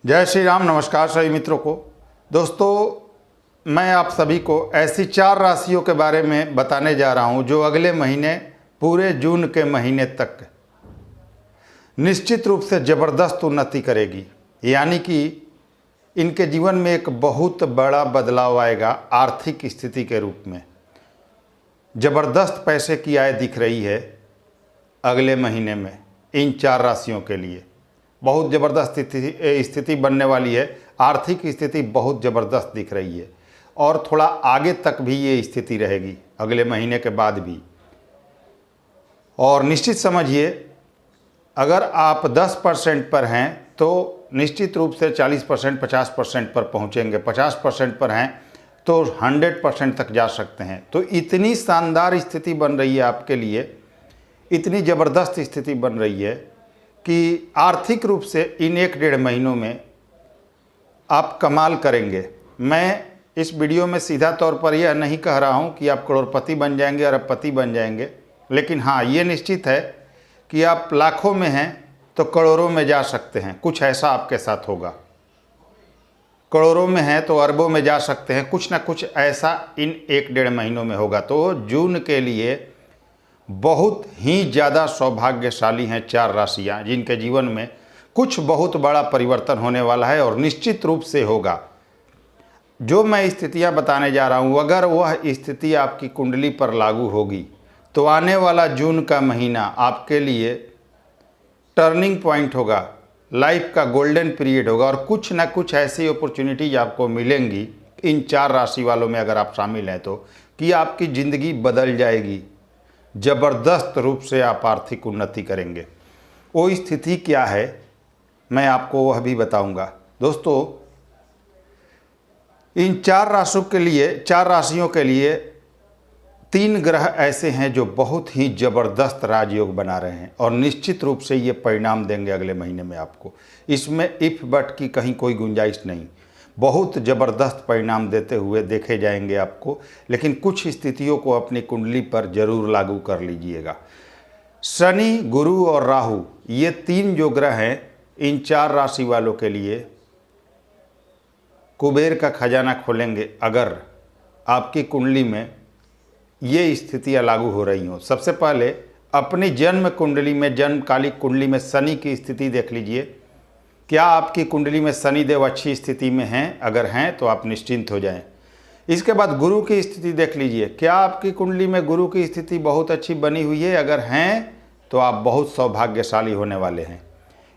जय श्री राम। नमस्कार सभी मित्रों को। दोस्तों, मैं आप सभी को ऐसी 4 राशियों के बारे में बताने जा रहा हूं जो अगले महीने पूरे जून के महीने तक निश्चित रूप से ज़बरदस्त उन्नति करेगी। यानी कि इनके जीवन में एक बहुत बड़ा बदलाव आएगा आर्थिक स्थिति के रूप में। ज़बरदस्त पैसे की आय दिख रही है अगले महीने में इन 4 राशियों के लिए। बहुत ज़बरदस्त स्थिति बनने वाली है। आर्थिक स्थिति बहुत ज़बरदस्त दिख रही है और थोड़ा आगे तक भी ये स्थिति रहेगी अगले महीने के बाद भी। और निश्चित समझिए, अगर आप 10% पर हैं तो निश्चित रूप से 40% 50% पर पहुंचेंगे। 50% पर हैं तो 100% तक जा सकते हैं। तो इतनी शानदार स्थिति बन रही है आपके लिए, इतनी ज़बरदस्त स्थिति बन रही है कि आर्थिक रूप से इन 1-1.5 महीनों में आप कमाल करेंगे। मैं इस वीडियो में सीधा तौर पर यह नहीं कह रहा हूं कि आप करोड़पति बन जाएंगे, अरबपति बन जाएंगे, लेकिन हाँ, ये निश्चित है कि आप लाखों में हैं तो करोड़ों में जा सकते हैं। कुछ ऐसा आपके साथ होगा। करोड़ों में हैं तो अरबों में जा सकते हैं। कुछ ना कुछ ऐसा इन 1-1.5 महीनों में होगा। तो जून के लिए बहुत ही ज़्यादा सौभाग्यशाली हैं 4 राशियाँ जिनके जीवन में कुछ बहुत बड़ा परिवर्तन होने वाला है और निश्चित रूप से होगा। जो मैं स्थितियाँ बताने जा रहा हूँ, अगर वह स्थिति आपकी कुंडली पर लागू होगी तो आने वाला जून का महीना आपके लिए टर्निंग पॉइंट होगा, लाइफ का गोल्डन पीरियड होगा और कुछ ना कुछ ऐसी अपॉर्चुनिटीज आपको मिलेंगी इन 4 राशि वालों में अगर आप शामिल हैं तो, कि आपकी ज़िंदगी बदल जाएगी। ज़बरदस्त रूप से आप आर्थिक उन्नति करेंगे। वो स्थिति क्या है मैं आपको वह भी बताऊंगा। दोस्तों, इन 4 राशियों के लिए 3 ग्रह ऐसे हैं जो बहुत ही ज़बरदस्त राजयोग बना रहे हैं और निश्चित रूप से ये परिणाम देंगे अगले महीने में आपको। इसमें इफ बट की कहीं कोई गुंजाइश नहीं। बहुत ज़बरदस्त परिणाम देते हुए देखे जाएंगे आपको, लेकिन कुछ स्थितियों को अपनी कुंडली पर जरूर लागू कर लीजिएगा। शनि, गुरु और राहु, ये 3 जो ग्रह हैं इन 4 राशि वालों के लिए कुबेर का खजाना खोलेंगे अगर आपकी कुंडली में ये स्थितियाँ लागू हो रही हों। सबसे पहले अपनी जन्म कुंडली में, जन्मकालिक कुंडली में शनि की स्थिति देख लीजिए। क्या आपकी कुंडली में शनिदेव अच्छी स्थिति में हैं? अगर हैं तो आप निश्चिंत हो जाएं। इसके बाद गुरु की स्थिति देख लीजिए। क्या आपकी कुंडली में गुरु की स्थिति बहुत अच्छी बनी हुई है? अगर हैं तो आप बहुत सौभाग्यशाली होने वाले हैं।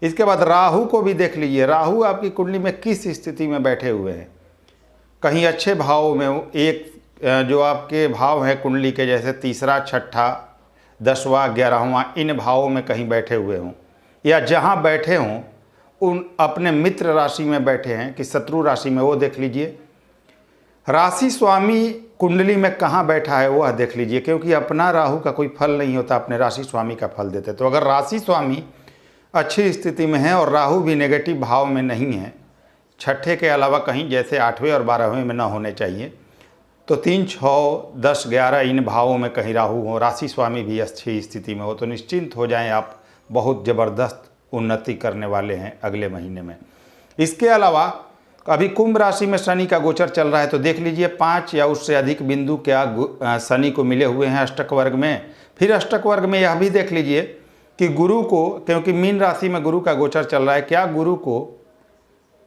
इसके बाद राहु को भी देख लीजिए। राहु आपकी कुंडली में किस स्थिति में बैठे हुए हैं? कहीं अच्छे भावों में, एक जो आपके भाव हैं कुंडली के, जैसे 3रा, 6ठा, 10वां, 11वां, इन भावों में कहीं बैठे हुए हों, या जहाँ बैठे हों उन अपने मित्र राशि में बैठे हैं कि शत्रु राशि में, वो देख लीजिए। राशि स्वामी कुंडली में कहाँ बैठा है वह देख लीजिए, क्योंकि अपना राहु का कोई फल नहीं होता, अपने राशि स्वामी का फल देते। तो अगर राशि स्वामी अच्छी स्थिति में है और राहु भी नेगेटिव भाव में नहीं है, 6ठे के अलावा कहीं जैसे 8वें और 12वें में ना होने चाहिए, तो 3, 6, 10, 11 इन भावों में कहीं राहु हो, राशि स्वामी भी अच्छी स्थिति में हो, तो निश्चिंत हो जाएं आप, बहुत ज़बरदस्त उन्नति करने वाले हैं अगले महीने में। इसके अलावा अभी कुंभ राशि में शनि का गोचर चल रहा है, तो देख लीजिए 5 या उससे अधिक बिंदु क्या शनि को मिले हुए हैं अष्टक वर्ग में। फिर अष्टक वर्ग में यह भी देख लीजिए कि गुरु को, क्योंकि मीन राशि में गुरु का गोचर चल रहा है, क्या गुरु को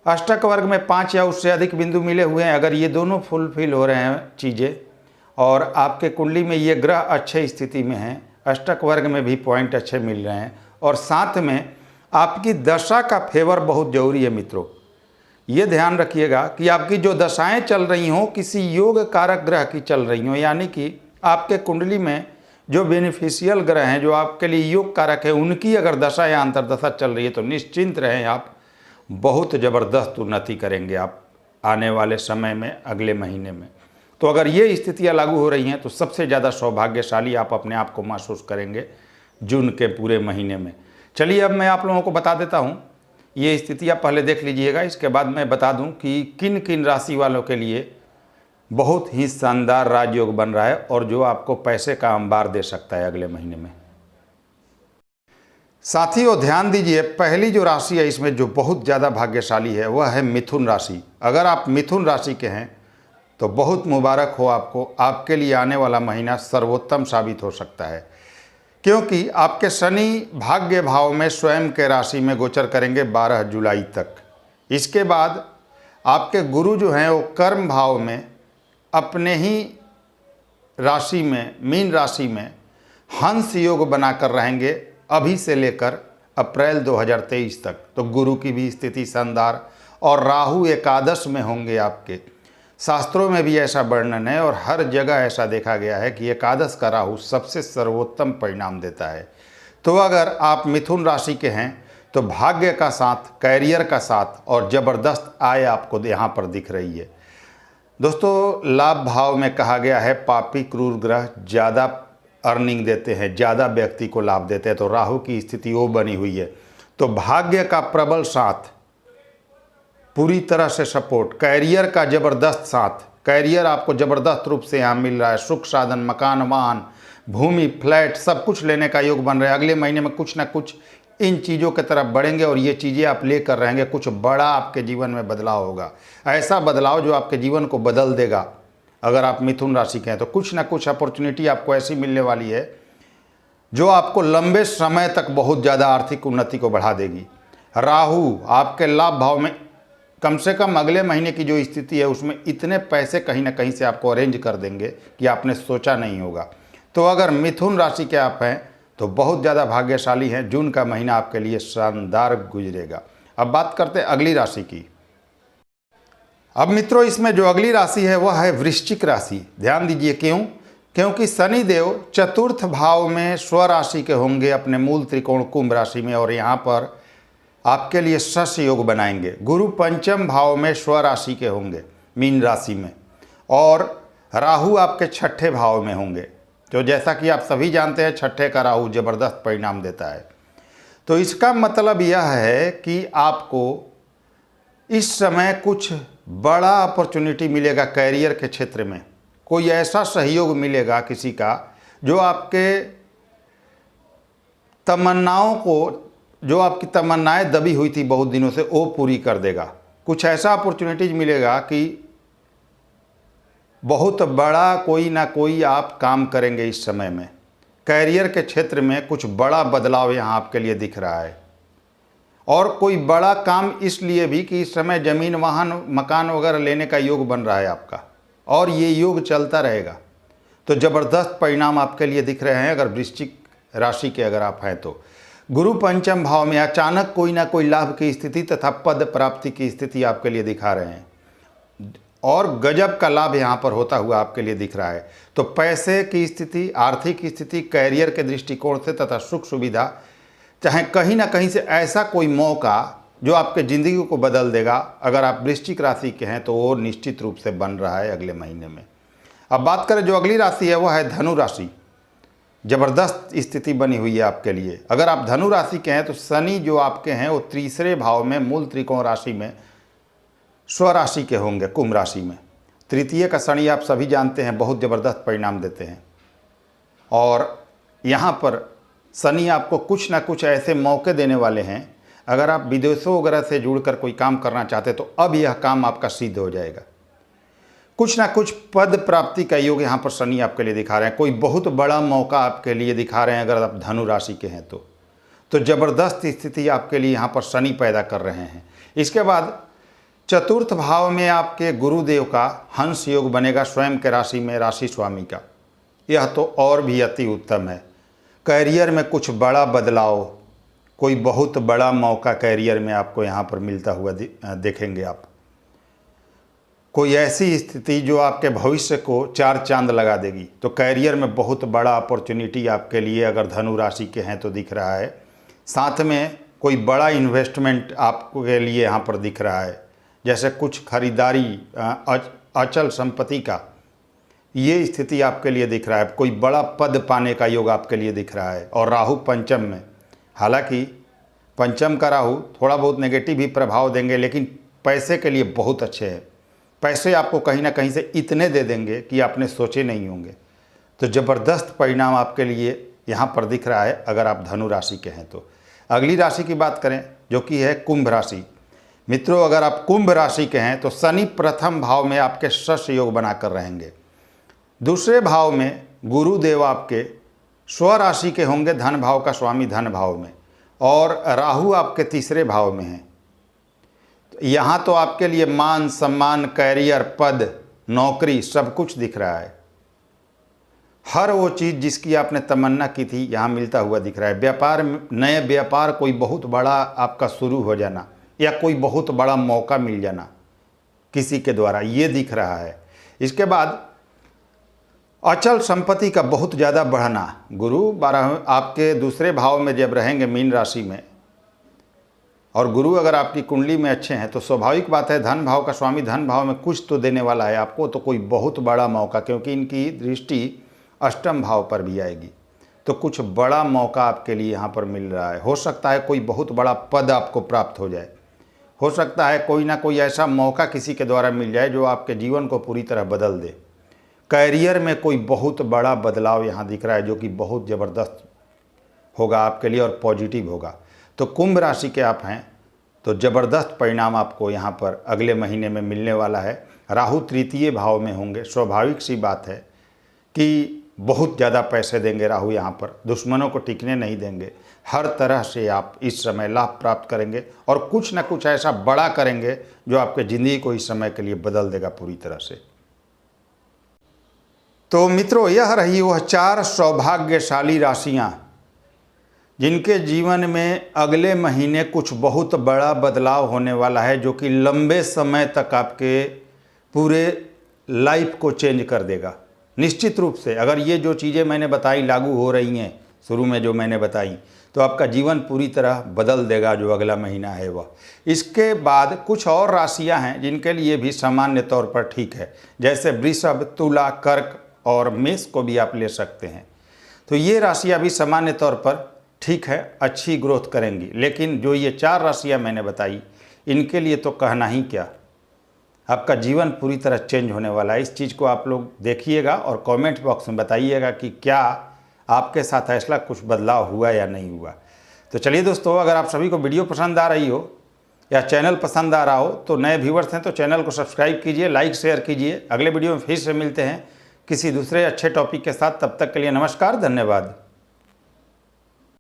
अष्टक वर्ग में 5 या उससे अधिक बिंदु मिले हुए हैं? अगर ये दोनों फुलफिल हो रहे हैं चीज़ें और आपके कुंडली में ये ग्रह अच्छे स्थिति में हैं, अष्टक वर्ग में भी पॉइंट अच्छे मिल रहे हैं और साथ में आपकी दशा का फेवर बहुत ज़रूरी है मित्रों। ये ध्यान रखिएगा कि आपकी जो दशाएं चल रही हों किसी योग कारक ग्रह की चल रही हों, यानी कि आपके कुंडली में जो बेनिफिशियल ग्रह हैं, जो आपके लिए योग कारक है, उनकी अगर दशा या अंतर्दशा चल रही है तो निश्चिंत रहें, आप बहुत ज़बरदस्त उन्नति करेंगे आप आने वाले समय में, अगले महीने में। तो अगर ये स्थितियाँ लागू हो रही हैं तो सबसे ज़्यादा सौभाग्यशाली आप अपने आप को महसूस करेंगे जून के पूरे महीने में। चलिए अब मैं आप लोगों को बता देता हूँ, ये स्थितियाँ पहले देख लीजिएगा, इसके बाद मैं बता दूँ कि किन किन राशि वालों के लिए बहुत ही शानदार राजयोग बन रहा है और जो आपको पैसे का अंबार दे सकता है अगले महीने में। साथियों ध्यान दीजिए, पहली जो राशि है इसमें जो बहुत ज़्यादा भाग्यशाली है वह है मिथुन राशि। अगर आप मिथुन राशि के हैं तो बहुत मुबारक हो आपको, आपके लिए आने वाला महीना सर्वोत्तम साबित हो सकता है, क्योंकि आपके शनि भाग्य भाव में स्वयं के राशि में गोचर करेंगे 12 जुलाई तक। इसके बाद आपके गुरु जो हैं वो कर्म भाव में अपने ही राशि में, मीन राशि में हंस योग बनाकर रहेंगे अभी से लेकर अप्रैल 2023 तक। तो गुरु की भी स्थिति शानदार, और राहु एकादश में होंगे आपके। शास्त्रों में भी ऐसा वर्णन है और हर जगह ऐसा देखा गया है कि एकादश का राहु सबसे सर्वोत्तम परिणाम देता है। तो अगर आप मिथुन राशि के हैं तो भाग्य का साथ, कैरियर का साथ और ज़बरदस्त आय आपको यहाँ पर दिख रही है। दोस्तों लाभ भाव में कहा गया है पापी क्रूर ग्रह ज़्यादा अर्निंग देते हैं, ज़्यादा व्यक्ति को लाभ देते हैं, तो राहु की स्थिति वो बनी हुई है। तो भाग्य का प्रबल साथ, पूरी तरह से सपोर्ट, कैरियर का ज़बरदस्त साथ, कैरियर आपको ज़बरदस्त रूप से यहाँ मिल रहा है। सुख साधन, मकान, वाहन, भूमि, फ्लैट सब कुछ लेने का योग बन रहा है। अगले महीने में कुछ ना कुछ इन चीज़ों की तरफ बढ़ेंगे और ये चीज़ें आप लेकर रहेंगे। कुछ बड़ा आपके जीवन में बदलाव होगा, ऐसा बदलाव जो आपके जीवन को बदल देगा। अगर आप मिथुन राशि के हैं तो कुछ ना कुछ अपॉर्चुनिटी आपको ऐसी मिलने वाली है जो आपको लंबे समय तक बहुत ज़्यादा आर्थिक उन्नति को बढ़ा देगी। राहु आपके लाभ भाव में कम से कम अगले महीने की जो स्थिति है उसमें इतने पैसे कहीं ना कहीं से आपको अरेंज कर देंगे कि आपने सोचा नहीं होगा। तो अगर मिथुन राशि के आप हैं तो बहुत ज़्यादा भाग्यशाली हैं, जून का महीना आपके लिए शानदार गुजरेगा। अब बात करते हैं अगली राशि की। अब मित्रों इसमें जो अगली राशि है वह है वृश्चिक राशि। ध्यान दीजिए क्यों? क्योंकि शनिदेव चतुर्थ भाव में स्वराशि के होंगे अपने मूल त्रिकोण कुंभ राशि में, और यहाँ पर आपके लिए शश योग बनाएंगे। गुरु पंचम भाव में स्वराशि के होंगे मीन राशि में, और राहु आपके छठे भाव में होंगे। तो जैसा कि आप सभी जानते हैं छठे का राहु ज़बरदस्त परिणाम देता है। तो इसका मतलब यह है कि आपको इस समय कुछ बड़ा अपॉर्चुनिटी मिलेगा कैरियर के क्षेत्र में। कोई ऐसा सहयोग मिलेगा किसी का जो आपके तमन्नाओं को, जो आपकी तमन्नाएं दबी हुई थी बहुत दिनों से, वो पूरी कर देगा। कुछ ऐसा अपॉर्चुनिटीज मिलेगा कि बहुत बड़ा कोई ना कोई आप काम करेंगे इस समय में। कैरियर के क्षेत्र में कुछ बड़ा बदलाव यहाँ आपके लिए दिख रहा है, और कोई बड़ा काम इसलिए भी कि इस समय ज़मीन, वाहन, मकान वगैरह लेने का योग बन रहा है आपका, और ये योग चलता रहेगा। तो ज़बरदस्त परिणाम आपके लिए दिख रहे हैं अगर वृश्चिक राशि के अगर आप हैं तो। गुरु पंचम भाव में अचानक कोई ना कोई लाभ की स्थिति तथा पद प्राप्ति की स्थिति आपके लिए दिखा रहे हैं, और गजब का लाभ यहाँ पर होता हुआ आपके लिए दिख रहा है। तो पैसे की स्थिति, आर्थिक स्थिति, कैरियर के दृष्टिकोण से तथा सुख सुविधा, चाहे कहीं ना कहीं से ऐसा कोई मौका जो आपके ज़िंदगी को बदल देगा, अगर आप वृश्चिक राशि के हैं तो वो निश्चित रूप से बन रहा है अगले महीने में। अब बात करें जो अगली राशि है वह है धनु राशि। ज़बरदस्त स्थिति बनी हुई है आपके लिए। अगर आप धनु राशि के हैं तो शनि जो आपके हैं वो तीसरे भाव में मूल त्रिकोण राशि में स्वराशि के होंगे कुंभ राशि में। तृतीय का शनि आप सभी जानते हैं बहुत ज़बरदस्त परिणाम देते हैं, और यहाँ पर शनि आपको कुछ ना कुछ ऐसे मौके देने वाले हैं। अगर आप विदेशों वगैरह से जुड़कर कोई काम करना चाहते तो अब यह काम आपका सिद्ध हो जाएगा। कुछ ना कुछ पद प्राप्ति का योग यहाँ पर शनि आपके लिए दिखा रहे हैं। कोई बहुत बड़ा मौका आपके लिए दिखा रहे हैं अगर आप धनु राशि के हैं तो ज़बरदस्त स्थिति आपके लिए यहाँ पर शनि पैदा कर रहे हैं। इसके बाद चतुर्थ भाव में आपके गुरुदेव का हंस योग बनेगा स्वयं के राशि में, राशि स्वामी का। यह तो और भी अति उत्तम है। कैरियर में कुछ बड़ा बदलाव, कोई बहुत बड़ा मौका कैरियर में आपको यहाँ पर मिलता हुआ देखेंगे आप। कोई ऐसी स्थिति जो आपके भविष्य को चार चांद लगा देगी। तो कैरियर में बहुत बड़ा अपॉर्चुनिटी आपके लिए अगर धनु राशि के हैं तो दिख रहा है। साथ में कोई बड़ा इन्वेस्टमेंट आपके लिए यहाँ पर दिख रहा है, जैसे कुछ खरीदारी अचल संपत्ति का, ये स्थिति आपके लिए दिख रहा है। कोई बड़ा पद पाने का योग आपके लिए दिख रहा है। और राहु पंचम में, हालांकि पंचम का राहु थोड़ा बहुत नेगेटिव भी प्रभाव देंगे, लेकिन पैसे के लिए बहुत अच्छे हैं। पैसे आपको कहीं ना कहीं से इतने दे देंगे कि आपने सोचे नहीं होंगे। तो ज़बरदस्त परिणाम आपके लिए यहाँ पर दिख रहा है अगर आप धनु राशि के हैं तो। अगली राशि की बात करें जो कि है कुंभ राशि। मित्रों, अगर आप कुंभ राशि के हैं तो शनि प्रथम भाव में आपके शश योग बनाकर रहेंगे। दूसरे भाव में गुरुदेव आपके स्वराशि के होंगे, धन भाव का स्वामी धन भाव में, और राहु आपके तीसरे भाव में है। यहाँ तो आपके लिए मान सम्मान, कैरियर, पद, नौकरी सब कुछ दिख रहा है। हर वो चीज़ जिसकी आपने तमन्ना की थी यहाँ मिलता हुआ दिख रहा है। व्यापार, नए व्यापार कोई बहुत बड़ा आपका शुरू हो जाना या कोई बहुत बड़ा मौका मिल जाना किसी के द्वारा, ये दिख रहा है। इसके बाद अचल संपत्ति का बहुत ज़्यादा बढ़ना। गुरु 12 आपके दूसरे भाव में जब रहेंगे मीन राशि में, और गुरु अगर आपकी कुंडली में अच्छे हैं तो स्वाभाविक बात है धन भाव का स्वामी धन भाव में कुछ तो देने वाला है आपको। तो कोई बहुत बड़ा मौका, क्योंकि इनकी दृष्टि अष्टम भाव पर भी आएगी, तो कुछ बड़ा मौका आपके लिए यहाँ पर मिल रहा है। हो सकता है कोई बहुत बड़ा पद आपको प्राप्त हो जाए, हो सकता है कोई ना कोई ऐसा मौका किसी के द्वारा मिल जाए जो आपके जीवन को पूरी तरह बदल दे। कैरियर में कोई बहुत बड़ा बदलाव यहाँ दिख रहा है जो कि बहुत ज़बरदस्त होगा आपके लिए और पॉजिटिव होगा। तो कुंभ राशि के आप हैं तो ज़बरदस्त परिणाम आपको यहाँ पर अगले महीने में मिलने वाला है। राहु तृतीय भाव में होंगे, स्वाभाविक सी बात है कि बहुत ज़्यादा पैसे देंगे राहु यहाँ पर, दुश्मनों को टिकने नहीं देंगे। हर तरह से आप इस समय लाभ प्राप्त करेंगे और कुछ ना कुछ ऐसा बड़ा करेंगे जो आपके ज़िंदगी को इस समय के लिए बदल देगा पूरी तरह से। तो मित्रों, यह रही वह 4 सौभाग्यशाली राशियाँ जिनके जीवन में अगले महीने कुछ बहुत बड़ा बदलाव होने वाला है, जो कि लंबे समय तक आपके पूरे लाइफ को चेंज कर देगा। निश्चित रूप से अगर ये जो चीज़ें मैंने बताई लागू हो रही हैं शुरू में जो मैंने बताई, तो आपका जीवन पूरी तरह बदल देगा जो अगला महीना है वह। इसके बाद कुछ और राशियां हैं जिनके लिए भी सामान्य तौर पर ठीक है, जैसे वृषभ, तुला, कर्क और मेष को भी आप ले सकते हैं। तो ये राशियां भी सामान्य तौर पर ठीक है, अच्छी ग्रोथ करेंगी। लेकिन जो ये 4 राशियां मैंने बताई, इनके लिए तो कहना ही क्या, आपका जीवन पूरी तरह चेंज होने वाला है। इस चीज़ को आप लोग देखिएगा और कमेंट बॉक्स में बताइएगा कि क्या आपके साथ ऐसा कुछ बदलाव हुआ या नहीं हुआ। तो चलिए दोस्तों, अगर आप सभी को वीडियो पसंद आ रही हो या चैनल पसंद आ रहा हो तो नए व्यूवर्स हैं तो चैनल को सब्सक्राइब कीजिए, लाइक शेयर कीजिए। अगले वीडियो में फिर से मिलते हैं किसी दूसरे अच्छे टॉपिक के साथ। तब तक के लिए नमस्कार, धन्यवाद।